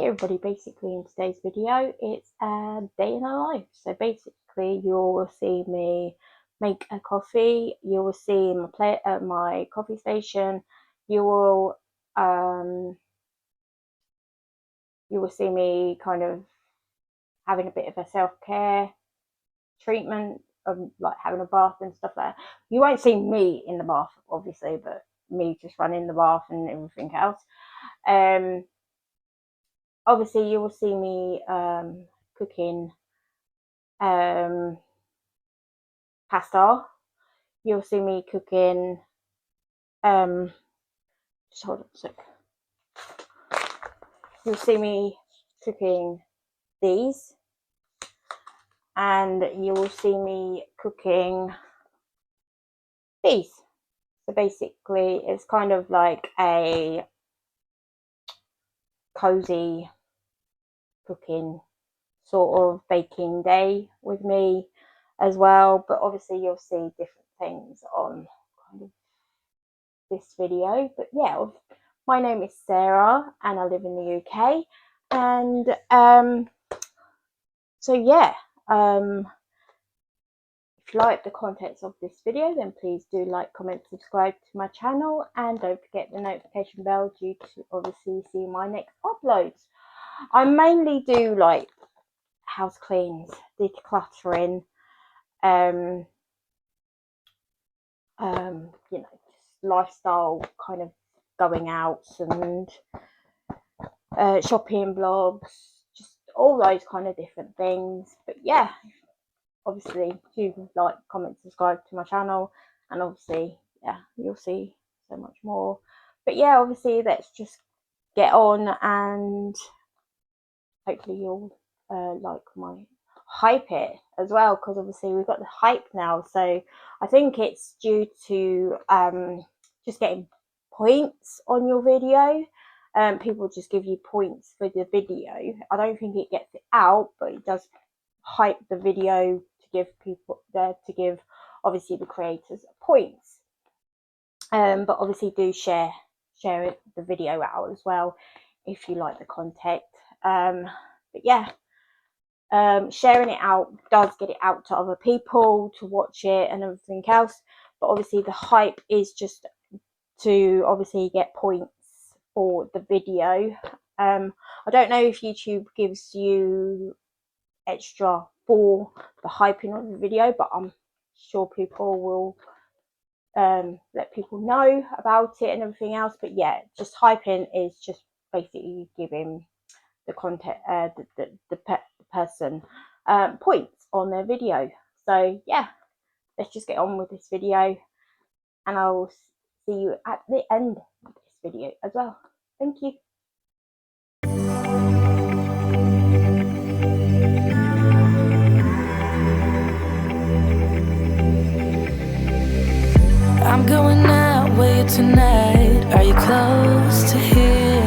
everybody, basically in today's video it's a day in a life. So basically you will see me make a coffee, you will see my plate at my coffee station, you will see me kind of having a bit of a self-care treatment of like having a bath and stuff like that. You won't see me in the bath obviously, but me just running the bath and everything else. Obviously you will see me cooking pasta. You'll see me cooking just hold on a sec. You'll see me cooking these, and you will see me cooking these. So basically it's kind of like a cozy cooking sort of baking day with me as well, but obviously you'll see different things on kind of this video. But yeah, my name is Sarah and I live in the UK, and so yeah, if you like the contents of this video, then please do like, comment, subscribe to my channel, and don't forget the notification bell to obviously see my next uploads. I mainly do like house cleans, decluttering, you know, just lifestyle kind of going out and shopping vlogs, just all those kind of different things. But yeah, obviously do like, comment, subscribe to my channel, and obviously yeah, you'll see so much more. But yeah, obviously let's just get on, and hopefully you'll like my hype it as well, because obviously we've got the hype now. So I think it's due to just getting points on your video. People just give you points for the video. I don't think it gets it out, but it does hype the video to give people to give obviously the creators points. But obviously do share the video out as well if you like the content. But yeah, sharing it out does get it out to other people to watch it and everything else. But obviously the hype is just to obviously get points for the video. I don't know if YouTube gives you extra for the hyping of the video, but I'm sure people will let people know about it and everything else. But yeah, just hyping is just basically giving the content the person points on their video. So yeah, let's just get on with this video, and I'll see you at the end of this video as well. Thank you. I'm going out with you tonight. Are you close to here?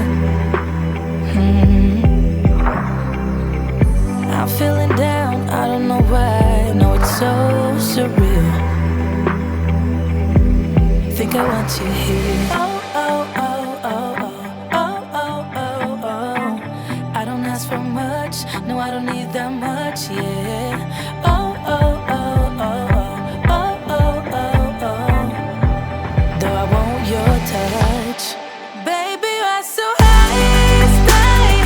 I'm feeling down, I don't know why. No, it's so surreal. Think I want you here. Oh, oh, oh, oh, oh, oh, oh, oh. I don't ask for much, no, I don't need that much, yeah. Oh, oh, oh, oh, oh, oh, oh, oh. Though I want your touch, baby, you're so high, stay.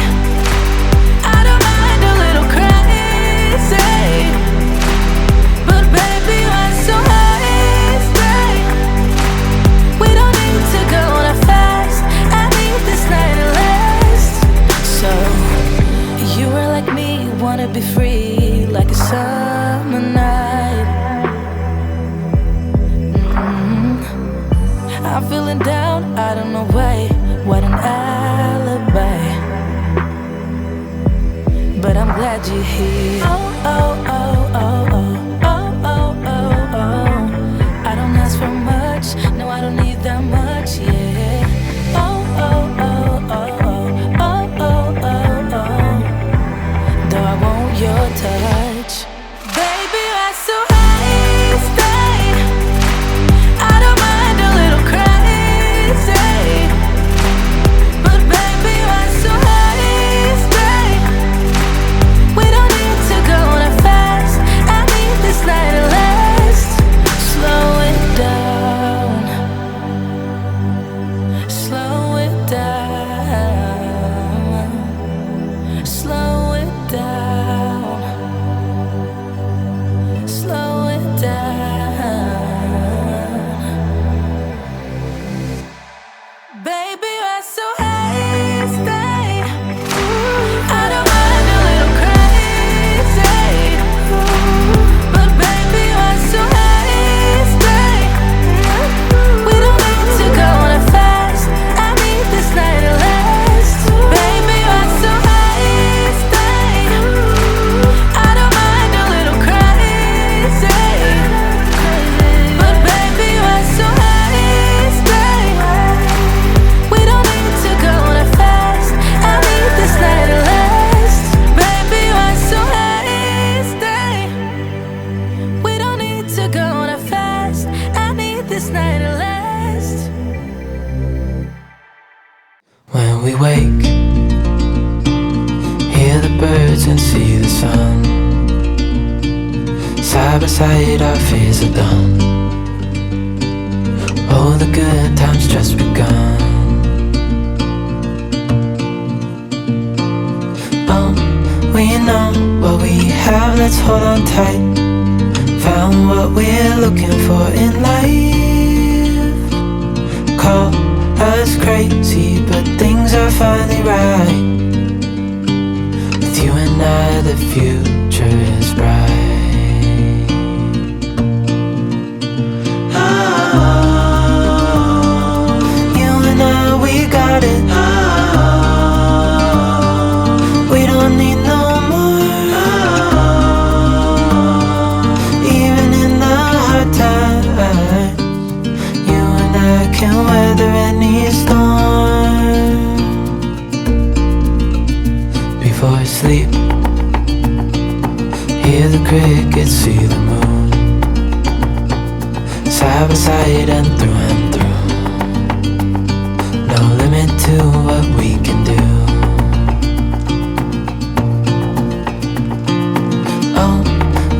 I don't mind a little crazy, but baby, you're so high, stay. We don't need to go on a fast. I need this night to last. So you are like me, wanna be free like a summer night. I'm feeling down, I don't know why. What an alibi. But I'm glad you're here. Oh, oh, oh, oh, oh, oh, oh, oh, oh. I don't ask for much, no, I don't need that much, yeah. Oh, oh, oh, oh, oh, oh, oh, oh, oh. Though I want your touch, baby, you're so high, stay. I don't mind a little crazy, but baby, you're so high, stay. this night will last. When we wake, hear the birds and see the sun. Side by side our fears are done. All the good times just begun. We know what we have, let's hold on tight. Found what we're looking for in life. Call us crazy, but things are finally right. With you and I, the future is bright. You and I, we got it. We don't need no more. Even in the hard times, you and I can weather any storm. Before I sleep, hear the crickets, see the moon. Side by side and through. No limit to what we can do.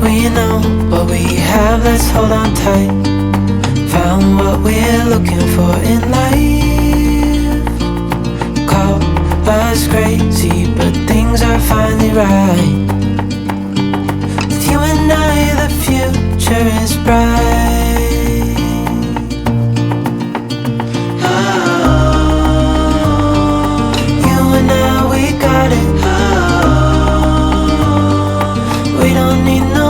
We know what we have, let's hold on tight. Found what we're looking for in life. Call us crazy, but things are finally right. With you and I, the future is bright. You and I, we got it. We don't need no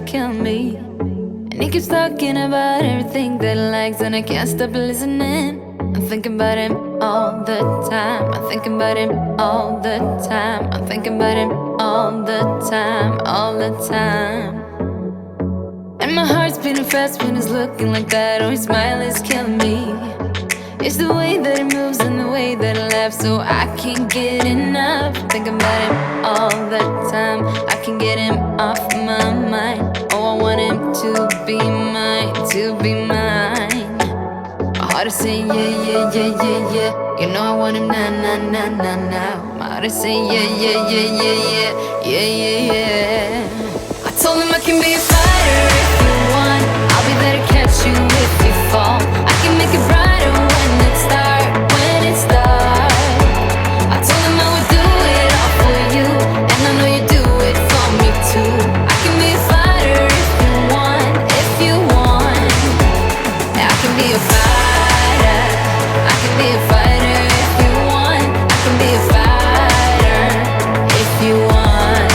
kill me. And he keeps talking about everything that he likes, and I can't stop listening. I'm thinking about him all the time. I'm thinking about him all the time. I'm thinking about him all the time, all the time. And my heart's beating fast when he's looking like that. Oh, his smile is killing me. It's the way that he moves and the way that he laughs, so I can't get enough. Thinking about him all the time. I can't get him off my mind. Oh, I want him to be mine, to be mine. My heart is saying yeah, yeah, yeah, yeah, yeah. You know I want him now, now, now, now, now. My heart is saying yeah, yeah, yeah, yeah, yeah, yeah, yeah, yeah. I told him I can be a fighter if you want. I'll be there to catch you if you fall. I can make it brighter when it starts, when it starts. I told him I would do it all for you, and I know you do it for me too. I can be a fighter if you want, if you want. I can be a fighter. I can be a fighter if you want. I can be a fighter if you want.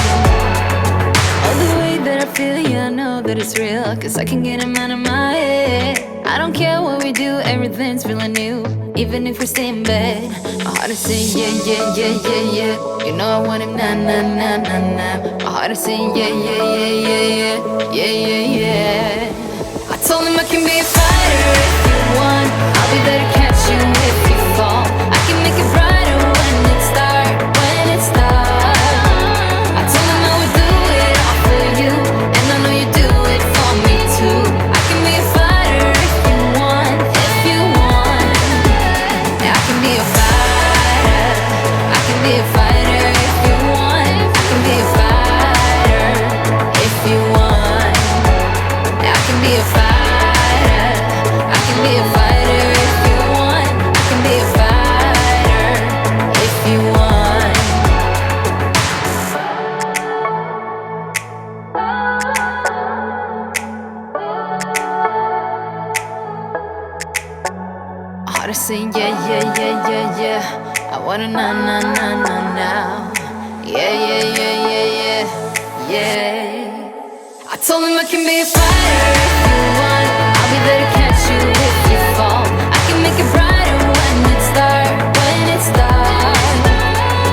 Oh, the way that I feel, yeah, I know that it's real, 'cause I can get him out of my head. I don't care what we do, everything's feeling new. Even if we stay in bed, my heart is saying yeah, yeah, yeah, yeah, yeah. You know I want him now, now, now, now, now. My heart is saying yeah, yeah, yeah, yeah, yeah, yeah, yeah, yeah. I told him I can be a fighter if you want. I'll be there to catch you if you fall. I can make it brighter when it starts, when it starts. I told him I would do it all for you, and I know you do it for me too. I can be a fighter if you want, if you want. Yeah, I can be a fighter. I can be a fighter if you want. I can be a fighter if you want. Yeah, I can be a fighter. I can be Odyssey, yeah, yeah, yeah, yeah, yeah. I wanna na na na na now. Yeah, yeah, yeah, yeah, yeah, yeah. I told him I can be a fighter if you want. I'll be there to catch you if you fall. I can make it brighter when it's dark, when it's dark.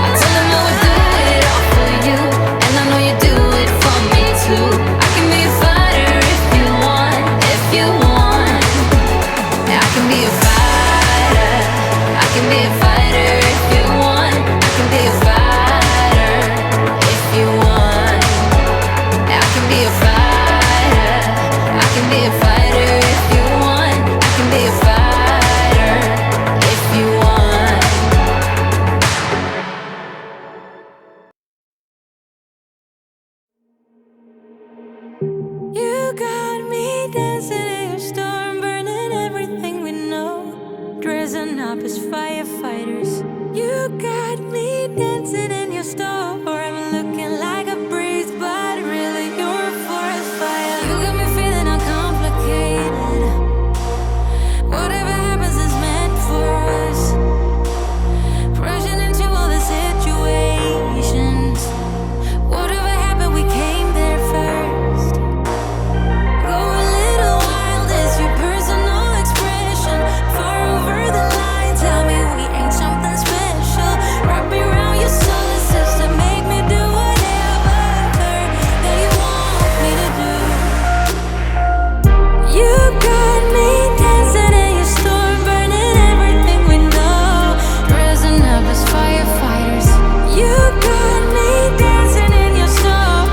I told him I would do it all for you, and I know you do it for me too. I can be a fighter if you want, if you want. I can be a fighter. I can be a fighter if you want. I can be a fighter if you want. I can be a fighter. I can be a fighter if you want. I can be a fighter if you want. You got me dancing in your storm, burning everything we know, dressing up as firefighters. You got me dancing in your storm, looking like a breeze, but really you're a forest fire. You got me feeling uncomplicated. Whatever happens is meant for us. Rushing into all the situations. Whatever happened, we came there first. Go a little wild is your personal expression. Far over the line, tell me we ain't something special. Wrap me around your solar system, make me do whatever that you want me to do. You got me dancing in your storm, burning everything we know, dressing up as firefighters. You got me dancing in your storm,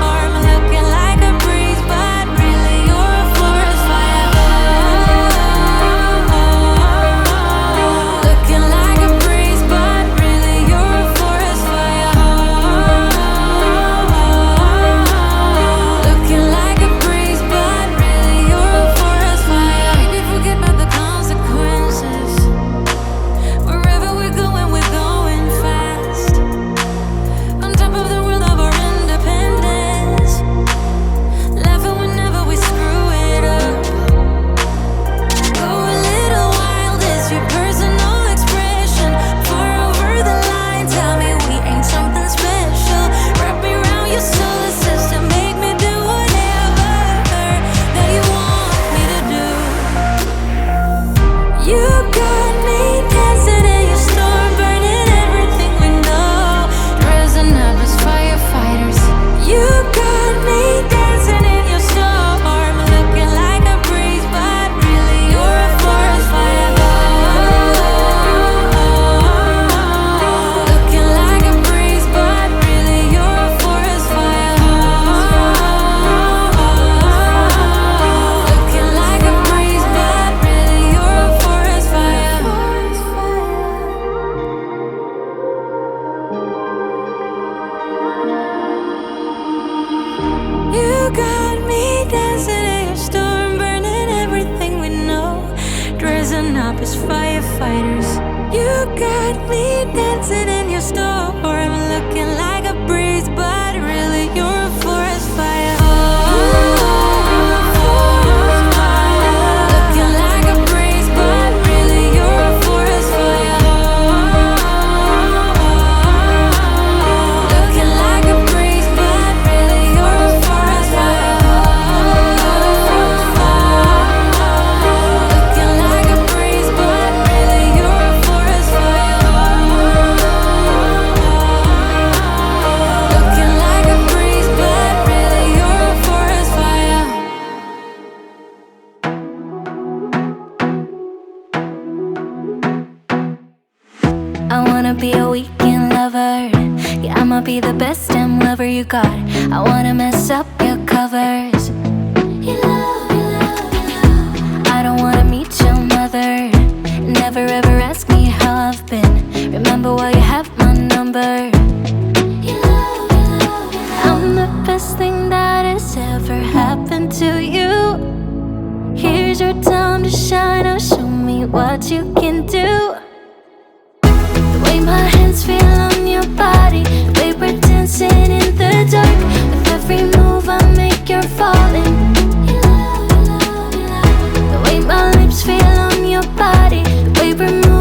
looking like a breeze, but really you're a forest fire. Looking like a breeze, but really you're a forest fire. Looking like a breeze, but really you're a forest fire. Maybe forget about the consequences. Wherever we're going fast. On top of the world of our independence. Laughing whenever we screw it up. Go a little wild is your personal expression. Far over the line, tell me we ain't something special. Wrap me around your solar system, make me do whatever that you want me to do. You got me dancing in your storm, burning everything we know, dressing up as firefighters. You got me dancing in your storm, looking like a breeze, but really you're a forest fire. Looking like a breeze, but really you're a forest fire. Looking like a breeze, but really you're a forest fire. You got me dancing in your storm, burning everything we know, dressing up as firefighters. You got me dancing in your storm, looking like a breeze, but really you're a forest fire. Looking like a breeze, but really you're a forest fire. Looking like a breeze, but really you're a forest fire. Looking like a breeze, but really you're a forest fire. Looking like a breeze, but really you're a forest fire. I wanna be a weekend lover. Yeah, I'ma be the best damn lover you got. I wanna mess up your covers. You love, you love, you love. I don't wanna meet your mother. Never ever ask me how I've been. Remember why you have my number. You love, you love, you love. I'm the best thing that has ever happened to you. Here's your time to shine. Now show me what you can do. The way my hands feel on your body, the way we're dancing in the dark. With every move I make, you're falling. You love, you love, you love. The way my lips feel on your body, the way we're moving.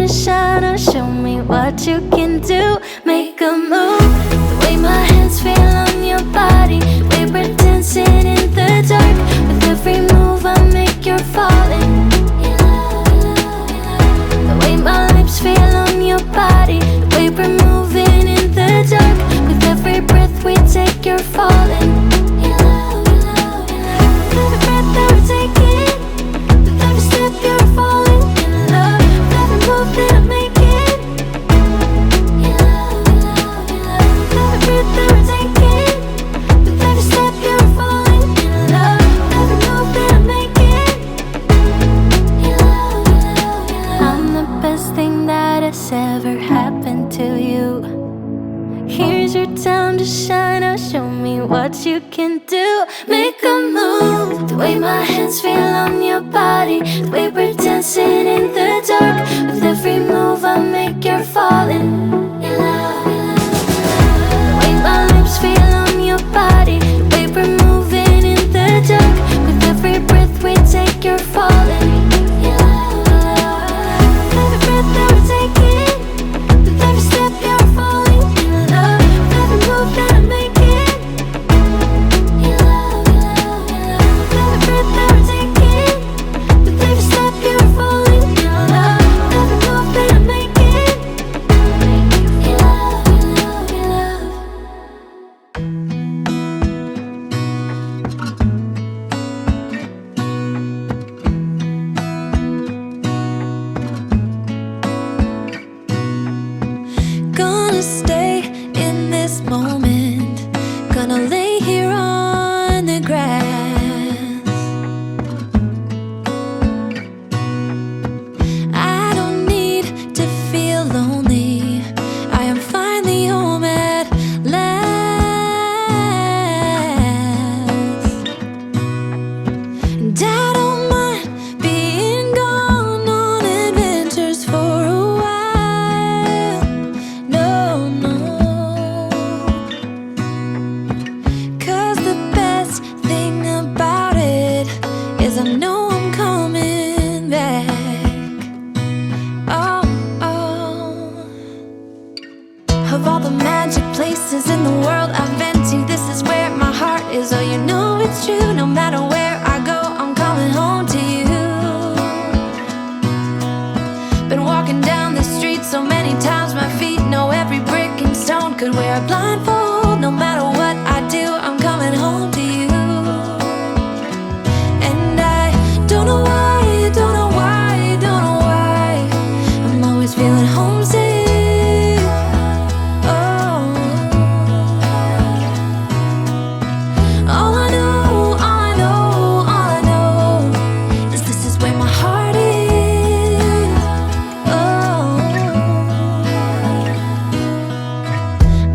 to shine. Oh, show me what you can do. Make a move. The way my hands feel on your body, the way we're dancing in the dark. With every move I make, you're falling. The way my lips feel on your body, the way we're moving in the dark. With every breath we take, you're falling. Every breath that we're taking, with every step you're falling in love. With every move that I'm making, every breath that we're taking, with every step you're falling in love. With every move that I'm making, I'm the best thing that has ever happened to you. Here's your time to shine. Oh, show me what you can do. Make a move. The way my hands feel on your body, the way we're dancing in the dark. With every move I make, you're falling. The way my lips feel on your body, the way we're moving in the dark. With every breath we take, you're falling. Every breath that we're taking, with every step you're falling in love. With every move that I'm making, every breath that we're taking, with every step you're falling in love. With every move that I'm making, gonna stay in this moment. Gonna lay here on the grass. I don't need to feel lonely. I am finally home at last. And I don't mind being gone on adventures for a while. No, no. 'Cause the best thing about it is I know I'm coming back. Oh, oh. Of all the magic places in the world I've been to, this is where my heart is. Oh, you know it's true. No matter where I go, I'm coming home to you. Been walking down the street so many times, my feet know every brick and stone. Could wear a blindfold. No matter what I do, I'm coming home to you. And I don't know why, don't know why, don't know why I'm always feeling homesick. Oh, all I know, all I know, all I know is this is where my heart is. Oh,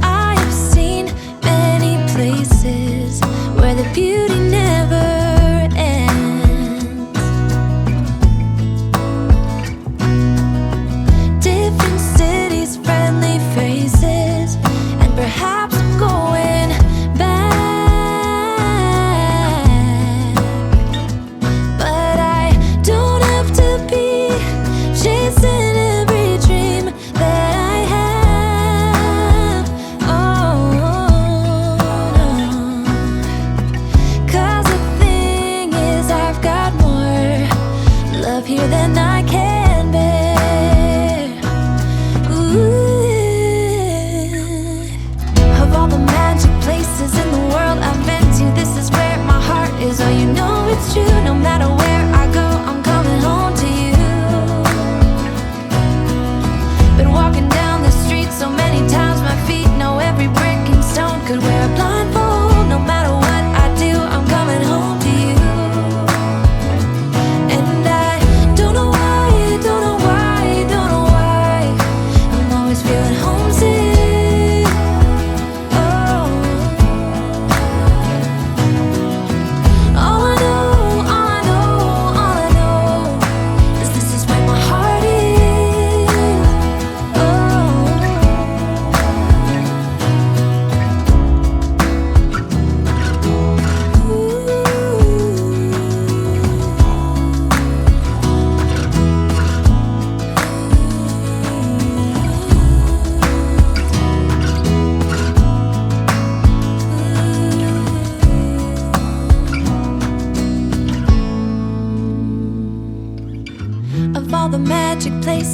I have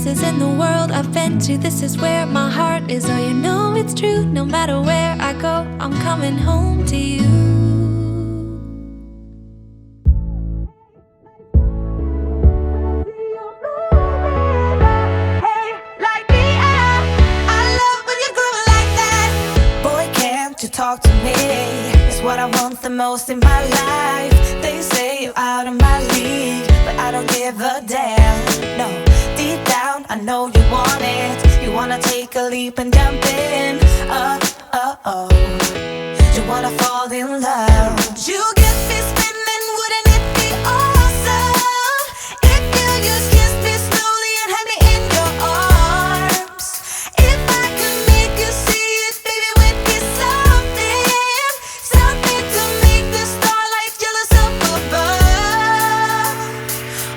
places in the world I've been to. This is where my heart is. Oh, you know it's true. No matter where I go, I'm coming home to you. Talk to me, it's what I want the most in my life. They say you're out of my league, but I don't give a damn. No, deep down I know you want it. You wanna take a leap and jump in. Oh, you wanna fall in love. You get me spinning, wouldn't it be awesome if you just kiss me slowly and had me in your arms? If I could make you see it, baby, with me something to make the starlight jealous up above.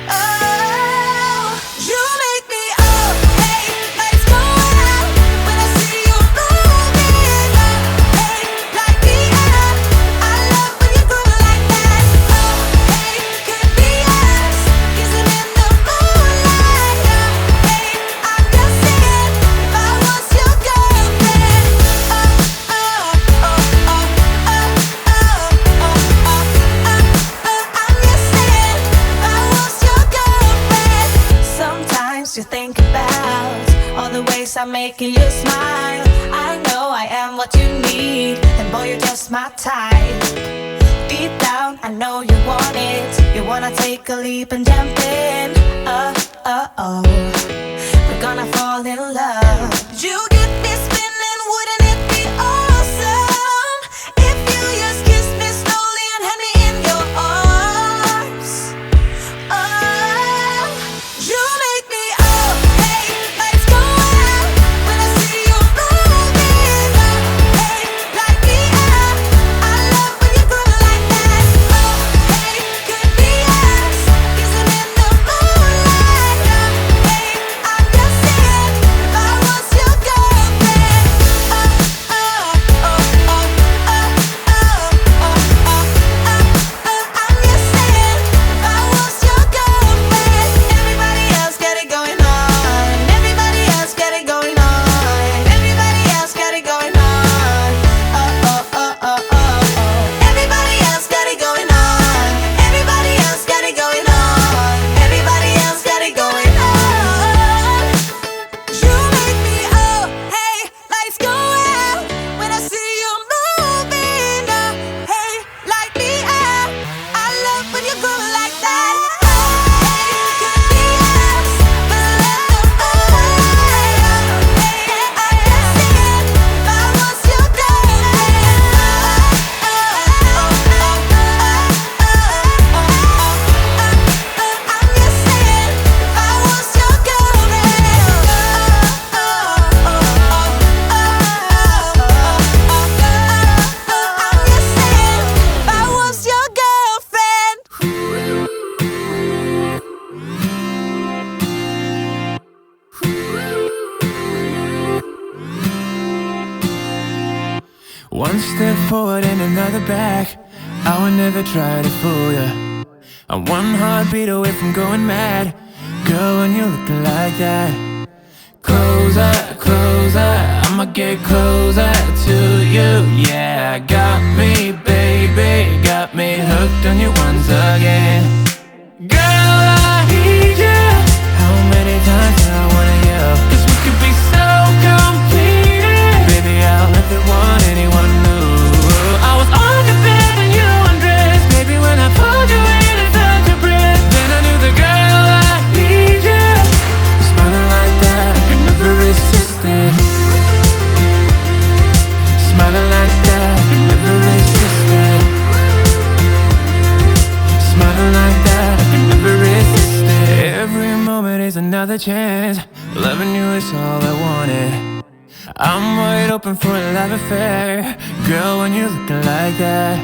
Oh, you make me up. Hey, lights go out when I see you moving up. Hey, light me up. I love when you groove like that. Oh, hey, could be us kissing in the moonlight. Hey, I'm just saying, if I was your girlfriend. Sometimes you think about all the ways I'm making you smile. I know I am what you need, and boy, you're just my type. Deep down, I know you want it. You wanna take a leap and jump in. Oh, we're gonna fall in love. You get me spinning, wouldn't it be awesome if you just kissed me slowly and had me in your arms? Oh, you make me up. Hey, lights go out when I see you moving up. Hey, light me up. I love when you groove like that. Oh, hey, could be us kissing in the moonlight. Hey, I'm just saying, if I was your girlfriend. I'm just saying, if I was your girlfriend. Everybody else got it going on. Everybody else got it going on. Everybody else got it going on. Everybody else got it going on. Everybody else got it going on. Everybody else got it going on. You make me up. Hey, lights go out when I see you moving up. Hey, light me up. I love when you groove like that. Hey, could be us, but hey, I'm just saying, if I was your girlfriend. I'm just saying, if I was your girlfriend. I'm just saying, if I was your girlfriend. One step forward and another back. I would never try to fool ya. I'm one heartbeat away from going mad. Girl, when you're looking like that. Closer, closer, I'ma get closer to you. Yeah, got me, baby, got me hooked on you once again. Girl, I need you. How many times do I wanna yell? 'Cause we could be so completed. Baby, I'll never want anyone new. I was on your bed when you undressed. Baby, when I pulled you in and felt your breath, then I knew the girl I need you. You're smiling like that, I could never resist it. Smiling like that, I could never resist it. Smiling like that, I could never resist it. Every moment is another chance. Loving you is all I wanted. I'm wide open for a love affair. Girl, when you're looking like that.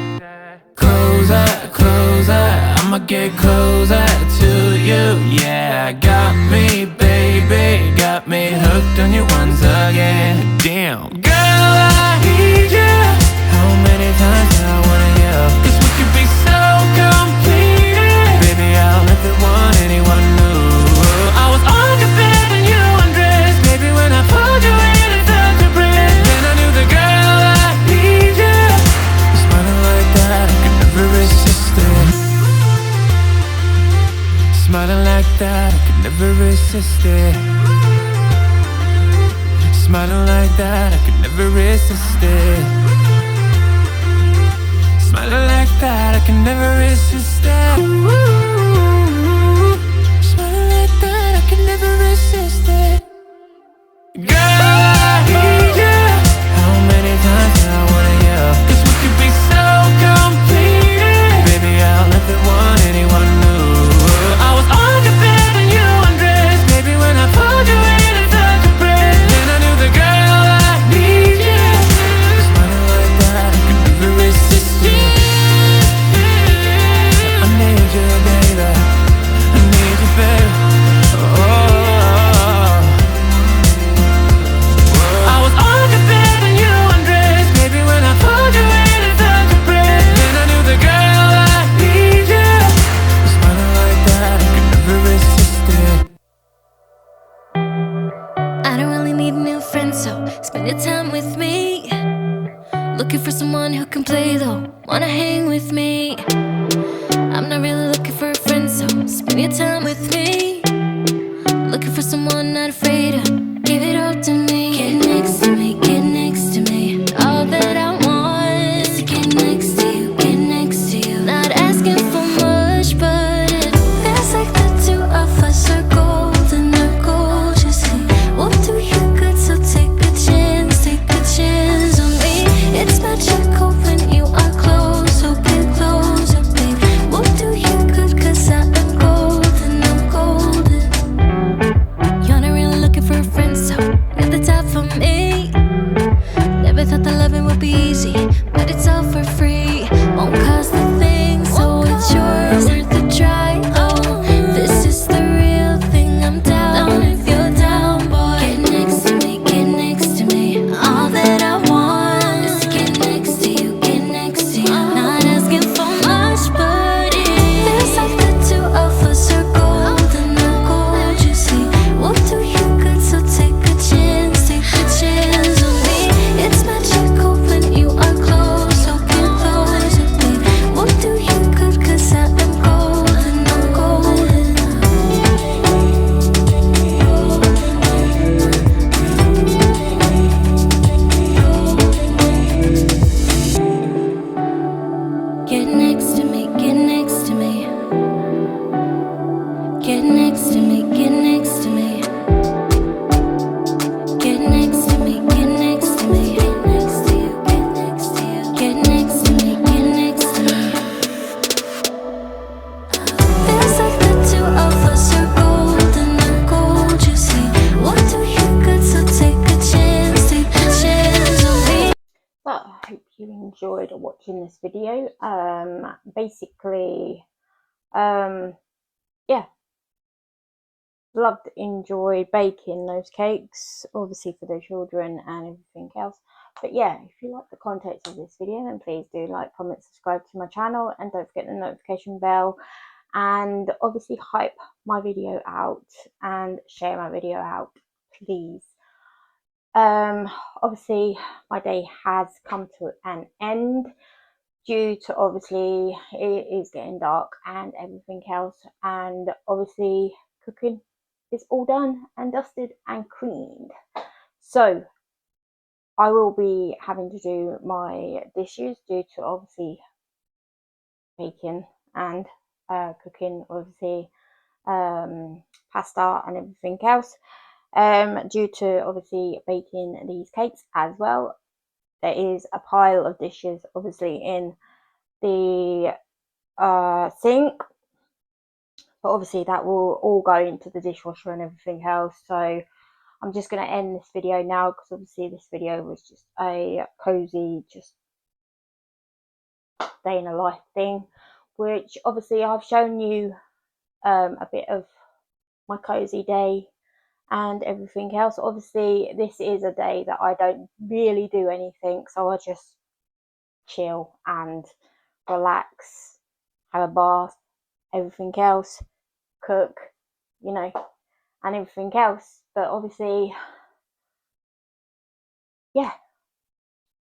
Closer, closer, I'ma get closer to you. Yeah, got me, baby, got me hooked on you once again. Damn, girl, I need you. How many times do I wanna yell? 'Cause we could be so completed. Baby, I'll never want anyone new. I was on your bed and you resist it. Smiling like that, I could never resist it. Smiling like that, I can never resist it. Smiling like that, I can never resist it. Girl, I need you. How many times do I wanna yell? 'Cause we could be so complete. Baby, I'll never want anyone new. I was on your bed and you undressed. Baby, when I pulled you in and felt your breath, then I knew the girl I need you. Smiling like that, I could never resist it. I need you, baby. I need you, baby. Oh. I was on your bed and you undressed. Baby, when I pulled you in and felt your breath, then I knew the girl I need you. Smiling like that, I could never resist it. I don't really need a new friend, so spend your time with me. Looking for someone who can play though, wanna hang with me. I'm not really looking for a friend, so spend your time with me. Looking for someone not afraid to give it all to me. Get next to me, get next to me. All that I want is to get next to you, get next to you. Not asking for much, but it feels like the two of us are golden, are gold, you see. We'll do you good, so take a chance on me. It's magical when you are close, so get closer, babe. We'll do you good, 'cause I am golden, I'm golden. You're not really looking for a friend, so you're the type for me. Never thought that loving would be easy, but it's all for free. Won't cost a thing, so it's yours, worth a try. Oh, this is the real thing, I'm down if you're down, boy. Get next to me, get next to me. All that I want is to get next to you, get next to you. Not asking for much, but it feels like the two of us are golden, are gold, you see. We'll do you good, so take a chance on me. It's magical when you are close, so get closer, babe. We'll do you good, 'cause I am golden, I'm golden. Get next to me, get next to me. Get next to me, get next to me. Get next to me, get next to me. Get next to you, get next to you. Get next to me, get next to me. Feels like the two of us are golden, are gold, you see. We'll do you good, so take a chance on me. But I hope you enjoyed watching this video. Basically, yeah, enjoyed baking those cakes, obviously for the children and everything else. But yeah, if you like the content of this video, then please do like, comment, subscribe to my channel, and don't forget the notification bell, and obviously hype my video out and share my video out, please. Obviously my day has come to an end due to obviously it is getting dark and everything else, and obviously cooking is all done and dusted and cleaned. So I will be having to do my dishes due to obviously baking and cooking obviously pasta and everything else, due to obviously baking these cakes as well. There is a pile of dishes obviously in the sink, but obviously that will all go into the dishwasher and everything else. So I'm just going to end this video now, because obviously this video was just a cozy, just day in a life thing, which obviously I've shown you a bit of my cozy day and everything else. Obviously this is a day that I don't really do anything, so I just chill and relax, have a bath, everything else, cook, you know, and everything else. But obviously, yeah,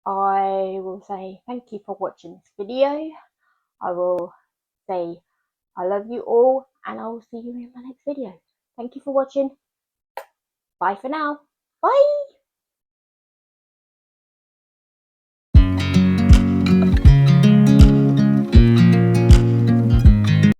I will say thank you for watching this video. I will say I love you all, and I will see you in my next video. Thank you for watching. Bye for now. Bye.